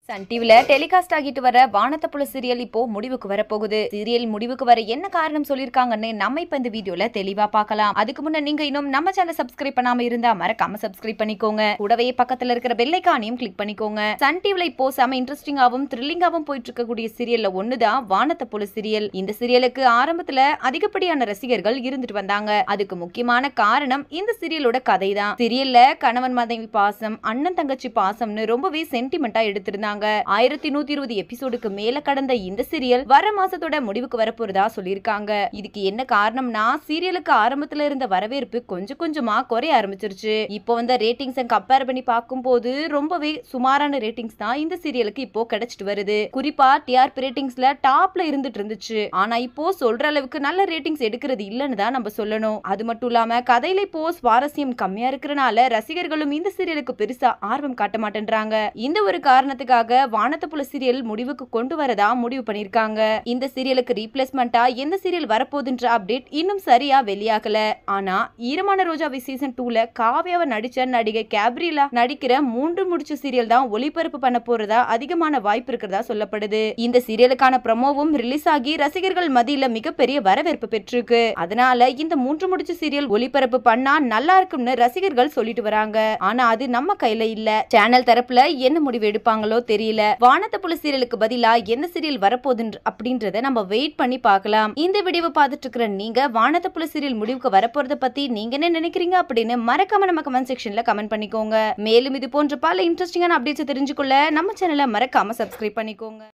Sun டிவில telecast ஆகிட்டு வர வானத்தப்புல சீரியல் இப்போ முடிவுக்கு வர போகுது. சீரியல் முடிவுக்கு வர என்ன காரணம் சொல்லிருக்காங்கன்னு நம்ம இப்ப இந்த வீடியோல தெளிவா பார்க்கலாம். அதுக்கு முன்ன நீங்க இன்னும் நம்ம சேனல் சப்ஸ்கிரைப் பண்ணாம இருந்தா மறக்காம சப்ஸ்கிரைப் பண்ணிக்கோங்க. கூடவே பக்கத்துல இருக்கிற பெல் ஐகானையும் கிளிக் பண்ணிக்கோங்க. சன் டிவில இப்போ செம இன்ட்ரெஸ்டிங்காவும் த்ரில்லிங்காவும் போயிட்டு இருக்கக்கூடிய சீரியல்ல ஒண்ணுதான் வானத்தப்புல சீரியல். இந்த சீரியலுக்கு ஆரம்பத்துல அதிகப்படியான ரசிகர்கள் இருந்துட்டு வந்தாங்க. அதுக்கு முக்கியமான காரணம் இந்த சீரியலோட கதை தான். சீரியல்ல கணவன் மனைவி பாசம், அண்ணன் தங்கச்சி பாசம்னு ரொம்பவே சென்டிமெண்டா எடுத்திருந்தாங்க. 1120 எபிசோடுக்கு மேல கடந்த இந்த சீரியல் வர மாசத்தோட முடிவுக்கு வரப்போறதா சொல்லிருக்காங்க. இதுக்கு என்ன காரணம்னா சீரியலுக்கு ஆரம்பத்துல இருந்த வரவேற்பு கொஞ்சம் கொஞ்சமா குறைய ஆரம்பிச்சிருச்சு. இப்போ வந்த ரேட்டிங்ஸ் கம்பேர் பண்ணி பார்க்கும்போது ரொம்பவே சுமாரான ரேட்டிங்ஸ் தான் இந்த சீரியலுக்கு இப்போ கிடைச்சிட்டு வருது. குறிப்பா டிஆர்பி ரேட்டிங்ஸ்ல டாப்ல இருந்துட்டு இருந்துச்சு. ஆனா இப்போ சொல்ற அளவுக்கு நல்ல ரேட்டிங்ஸ் எடுக்கிறது இல்லன்னு தான் நம்ம சொல்லணும். அது மட்டும் இல்லாம கதையில இப்போ சுவாரஸ்யம் கம்மியா இருக்கிறனால ரசிகர்களும் இந்த சீரியலுக்கு பெருசா ஆர்வம் காட்ட மாட்டேன்றாங்க. இந்த ஒரு காரணத்துக்காக வானத்தப்புல சீரியல் முடிவுக்கு கொண்டு வரதா முடிவு பண்ணிருக்காங்க. இந்த சீரியலுக்கு ரீப்ளேஸ்மெண்டா எந்த சீரியல் வரப்போகுதுன்ற அப்டேட் இன்னும் சரியா வெளியாகல. ஆனா ஈரமான ரோஜாவை சீசன் 2ல காவ்யாவை நடிச்ச நடிகை கேப்ரியலா நடிக்கிற 3 முடிச்சு சீரியல் தான் ஒளிபரப்பு பண்ண போறதா அதிகமான வாய்ப்பு இருக்கிறதா சொல்லப்படுது. இந்த சீரியலுக்கான ப்ரோமோவும் ரிலீஸ் ஆகி ரசிகர்கள் மத்தியில மிகப்பெரிய வரவேற்பு பெற்றிருக்கு. அதனால இந்த 3 முடிச்சு சீரியல் ஒளிபரப்பு பண்ணா நல்லா இருக்கும்னு ரசிகர்கள் சொல்லிட்டு வராங்க. ஆனா அது நம்ம கையில இல்ல. சேனல் தரப்புல என்ன முடிவு எடுப்பாங்களோ தெரியல. வானத்தப்புல சீரியலுக்கு பதிலா என்ன சீரியல் வரப்போகுது அப்படின்றத நம்ம வெயிட் பண்ணி பார்க்கலாம். இந்த வீடியோவை பார்த்துட்டு இருக்கிற நீங்க வானத்தப்புல சீரியல் முடிவுக்கு வரப்போறத பத்தி நீங்க என்ன நினைக்கிறீங்க அப்படின்னு மறக்காம நம்ம கமெண்ட் செக்ஷன்ல கமெண்ட் பண்ணிக்கோங்க. மேலும் இது போன்ற பல இன்ட்ரெஸ்டிங்கான அப்டேட்ஸ் தெரிஞ்சுக்கொள்ள நம்ம சேனலை மறக்காம சப்ஸ்கிரைப் பண்ணிக்கோங்க.